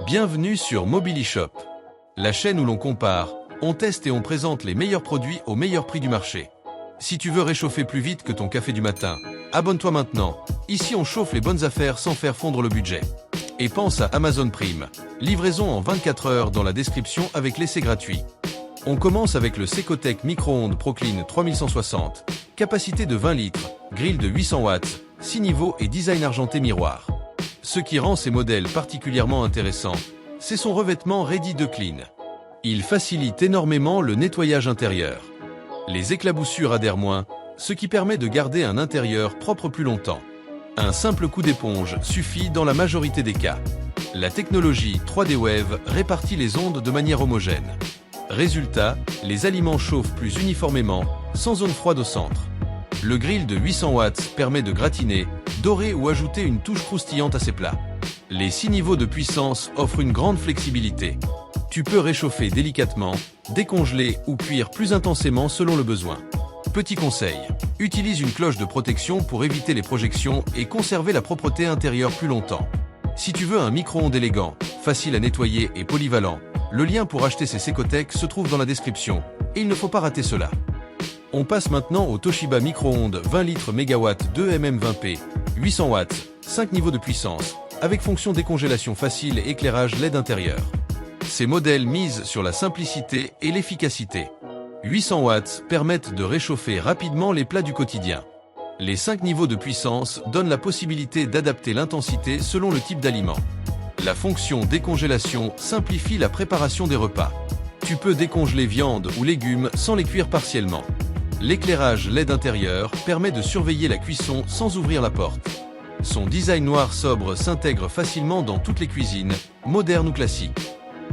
Bienvenue sur Mobilishop, la chaîne où l'on compare, on teste et on présente les meilleurs produits au meilleur prix du marché. Si tu veux réchauffer plus vite que ton café du matin, abonne-toi maintenant. Ici on chauffe les bonnes affaires sans faire fondre le budget. Et pense à Amazon Prime, livraison en 24 heures dans la description avec l'essai gratuit. On commence avec le Secotech micro-ondes Proclean 3160, capacité de 20 litres, grille de 800 watts, 6 niveaux et design argenté miroir. Ce qui rend ces modèles particulièrement intéressants, c'est son revêtement Ready to Clean. Il facilite énormément le nettoyage intérieur. Les éclaboussures adhèrent moins, ce qui permet de garder un intérieur propre plus longtemps. Un simple coup d'éponge suffit dans la majorité des cas. La technologie 3D Wave répartit les ondes de manière homogène. Résultat, les aliments chauffent plus uniformément, sans zone froide au centre. Le grill de 800 watts permet de gratiner, dorer ou ajouter une touche croustillante à ses plats. Les 6 niveaux de puissance offrent une grande flexibilité. Tu peux réchauffer délicatement, décongeler ou cuire plus intensément selon le besoin. Petit conseil, utilise une cloche de protection pour éviter les projections et conserver la propreté intérieure plus longtemps. Si tu veux un micro-ondes élégant, facile à nettoyer et polyvalent, le lien pour acheter ces Secotech se trouve dans la description, et il ne faut pas rater cela. On passe maintenant au Toshiba micro-ondes 20 litres MW 2mm20P, 800 watts, 5 niveaux de puissance, avec fonction décongélation facile et éclairage LED intérieur. Ces modèles misent sur la simplicité et l'efficacité. 800 watts permettent de réchauffer rapidement les plats du quotidien. Les 5 niveaux de puissance donnent la possibilité d'adapter l'intensité selon le type d'aliment. La fonction décongélation simplifie la préparation des repas. Tu peux décongeler viande ou légumes sans les cuire partiellement. L'éclairage LED intérieur permet de surveiller la cuisson sans ouvrir la porte. Son design noir sobre s'intègre facilement dans toutes les cuisines, modernes ou classiques.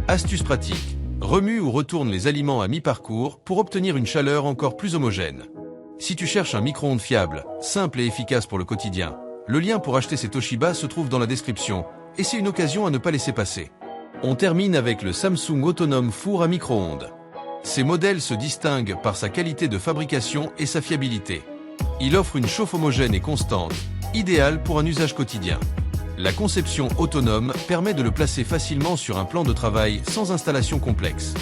Astuce pratique, remue ou retourne les aliments à mi-parcours pour obtenir une chaleur encore plus homogène. Si tu cherches un micro-ondes fiable, simple et efficace pour le quotidien, le lien pour acheter ces Toshiba se trouve dans la description, et c'est une occasion à ne pas laisser passer. On termine avec le Samsung Autonome four à micro-ondes. Ces modèles se distinguent par sa qualité de fabrication et sa fiabilité. Il offre une chauffe homogène et constante, idéale pour un usage quotidien. La conception autonome permet de le placer facilement sur un plan de travail sans installation complexe.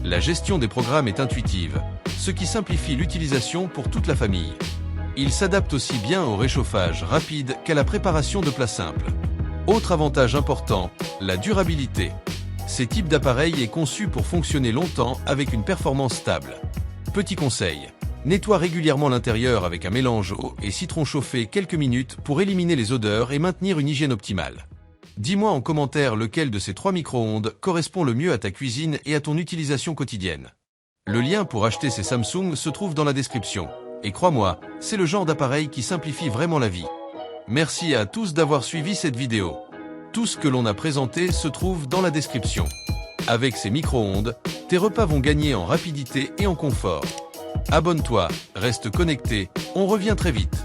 La gestion des programmes est intuitive, ce qui simplifie l'utilisation pour toute la famille. Il s'adapte aussi bien au réchauffage rapide qu'à la préparation de plats simples. Autre avantage important, la durabilité. Ces types d'appareils est conçu pour fonctionner longtemps avec une performance stable. Petit conseil, nettoie régulièrement l'intérieur avec un mélange eau et citron chauffé quelques minutes pour éliminer les odeurs et maintenir une hygiène optimale. Dis-moi en commentaire lequel de ces 3 micro-ondes correspond le mieux à ta cuisine et à ton utilisation quotidienne. Le lien pour acheter ces Samsung se trouve dans la description. Et crois-moi, c'est le genre d'appareil qui simplifie vraiment la vie. Merci à tous d'avoir suivi cette vidéo. Tout ce que l'on a présenté se trouve dans la description. Avec ces micro-ondes, tes repas vont gagner en rapidité et en confort. Abonne-toi, reste connecté, on revient très vite.